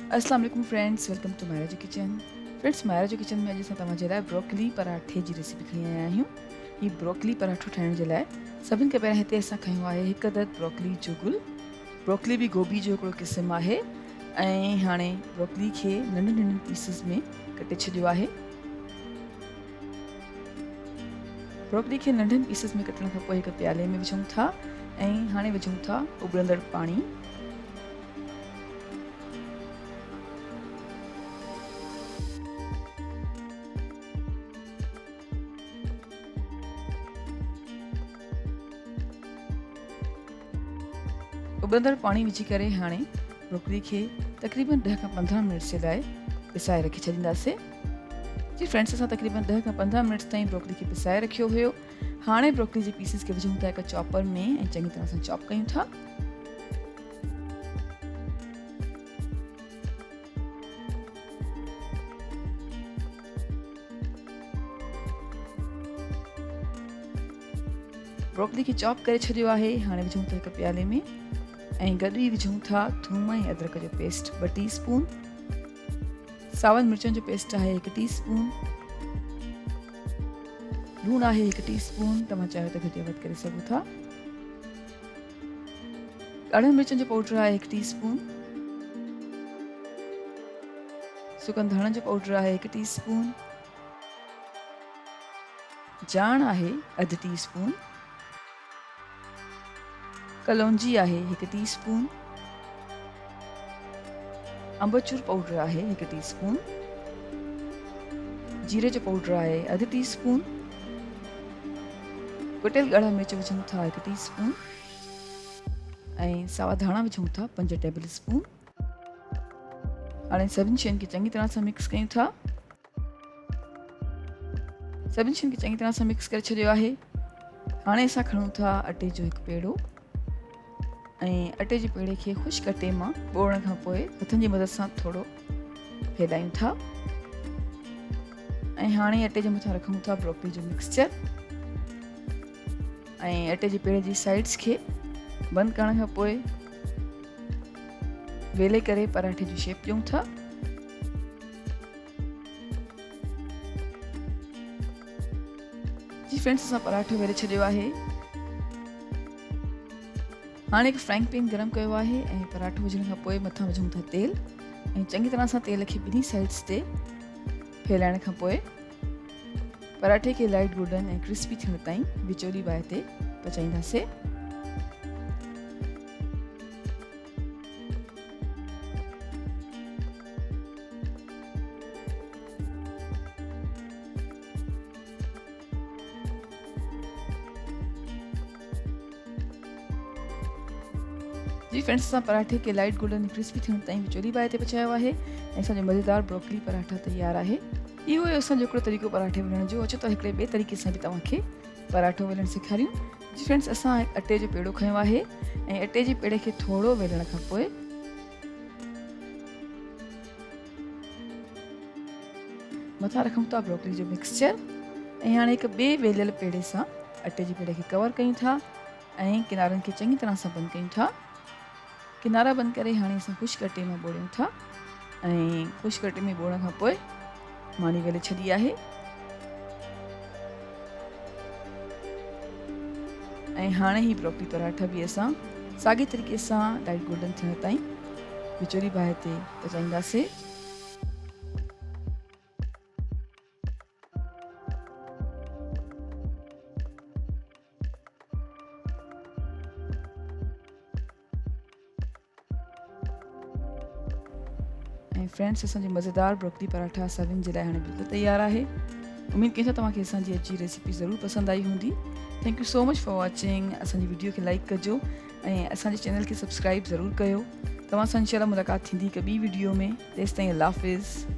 अस्सलाम वालेकुम friends, welcome to Myra जो किचन। फ्रेंड्स, मायरा जो किचन में अॼु असां तव्हांजे लाइ ब्रोकली पराठे जी रेसिपी खणी आया आहियूं। ही ब्रोकली पराठो ठाहिण जे लाइ सभिनि खां पहिरियों हिते असां खयो आहे हिकु अदद ब्रोकली जो गुल। ब्रोकली बि गोभी जो हिकिड़ो क़िस्म आहे ऐं हाणे ब्रोकली खे नंढनि नंढनि पीसिस में कटे छॾियो आहे। ब्रोकली खे नंढनि पीसिस में कटण खां पोइ हिकु प्याले में विझूं था ऐं हाणे विझूं था उबलंदड़ पाणी। उबलंदड़ पाणी विझी करे हाणे ब्रोकली खे तक़रीबन 10 खां 15 मिनट जे लाइ पिसाए रखी छॾींदासीं। जी फ्रेंड्स, असां तक़रीबन 10 खां 15 मिनट ताईं ब्रोकली खे पिसाए रखियो हुयो। हाणे ब्रोकली जे पीसिस खे विझूं था हिकु चॉपर में ऐं चङी तरह सां चॉप कयूं था। ब्रोकली खे चॉप करे छॾियो आहे। हाणे विझूं था हिकु प्याले में ऐं गॾु ई विझूं था थूम ऐं अदरक जो पेस्ट 2 टीस्पून, सावन मिर्चनि जो पेस्ट आहे 1 टीस्पून, लूणु आहे 1 टीस्पून, तव्हां चाहियो त घटि या वधि करे सघो था। ॻाढ़नि मिर्चनि जो पाउडर आहे 1 टीस्पून, सुकनि धाणनि जो पाउडर आहे 1 टीस्पून, जाण आहे अधु टीस्पून, कलौंजी आहे 1 टीस्पून, अम्बचूर पाउडर आहे 1 टीस्पून, जीरे जो पाउडर आहे अधु टीस्पून, कुटियल ॻाढ़ा मिर्च विझूं था 1 टीस्पून ऐं सावा धाणा विझूं था 5 टेबल स्पून। हाणे सभिनी शयुनि खे चङी तरह सां मिक्स कयूं था। सभिनी शयुनि खे चङी तरह सां मिक्स करे छॾियो आहे। हाणे असां खणूं था अटे जो हिकु पेड़ो ऐं अटे जे पेड़े खे ख़ुश्क अटे मां ॿोड़ण खां पोइ हथनि जी मदद सां थोरो फैलायूं था ऐं हाणे अटे जे मथां रखूं था ब्रोकली जो मिक्सचर ऐं अटे जे पेड़े जी साइड्स खे बंदि करण खां पोइ वेले करे पराठे जी शेप ॾियूं था। जी फ्रेंड्स, असां पराठो वेले छॾियो आहे। हाणे हिकु फ्राइंग पैन गरम कयो आहे ऐं पराठो विझण खां पोइ मथां विझूं था तेल ऐं चङी तरह सां तेल खे ॿिन्ही साइड्स ते फैलाइण खां पोइ पराठे खे लाइट गोल्डन ऐं क्रिस्पी थियण ताईं विचोली बाहि ते पचाईंदासीं। जी फ्रेंड्स, असां पराठे खे लाइट गोल्डन ऐं क्रिस्पी थियण ताईं विचोली बाहि ते पचायो आहे ऐं असांजो मज़ेदार ब्रोकली पराठा तयारु आहे। इहो हुयो असांजो हिकिड़ो तरीक़ो पराठे वेलण जो। अचो त हिकिड़े ॿिए तरीक़े सां बि तव्हांखे पराठो वेलण सेखारियूं। जी फ्रेंड्स, असां अटे जो पेड़ो खयो आहे ऐं अटे जे पेड़े खे थोरो वेलण खां पोइ मथां रखूं था ब्रोकली जो मिक्सचर ऐं हाणे हिकु ॿिए वेलियल पेड़े सां अटे जे पेड़े खे कवर कयूं था ऐं किनारनि खे चङी तरह सां बंदि कयूं था। किनारा बंदि करे हाणे असां ख़ुश्क अटे में ॿोड़ियूं था ऐं ख़ुश्क अटे में ॿोड़ण खां पोइ मानी वेले छॾी आहे ऐं हाणे ही ब्रोकली पराठा बि असां साॻे तरीक़े सां लाइट गोल्डन थियण ताईं विचोली बाहि ते पचाईंदासीं। ऐं फ्रेंड्स, असांजो मज़ेदार ब्रोकली पराठा सभिनि जे लाइ हाणे बिल्कुलु तयारु आहे। उमेदु कयूं था तव्हांखे असांजी अॼु जी रेसिपी ज़रूरु पसंदि आई हूंदी। Thank you so much for watching. असांजी वीडियो खे लाइक कजो ऐं असांजे चैनल खे सब्सक्राइब ज़रूरु कयो। तव्हां सां इंशाल्लाह मुलाक़ात थींदी हिकु ॿी वीडियो में। तेसिताईं अल्लाह हाफ़िज़।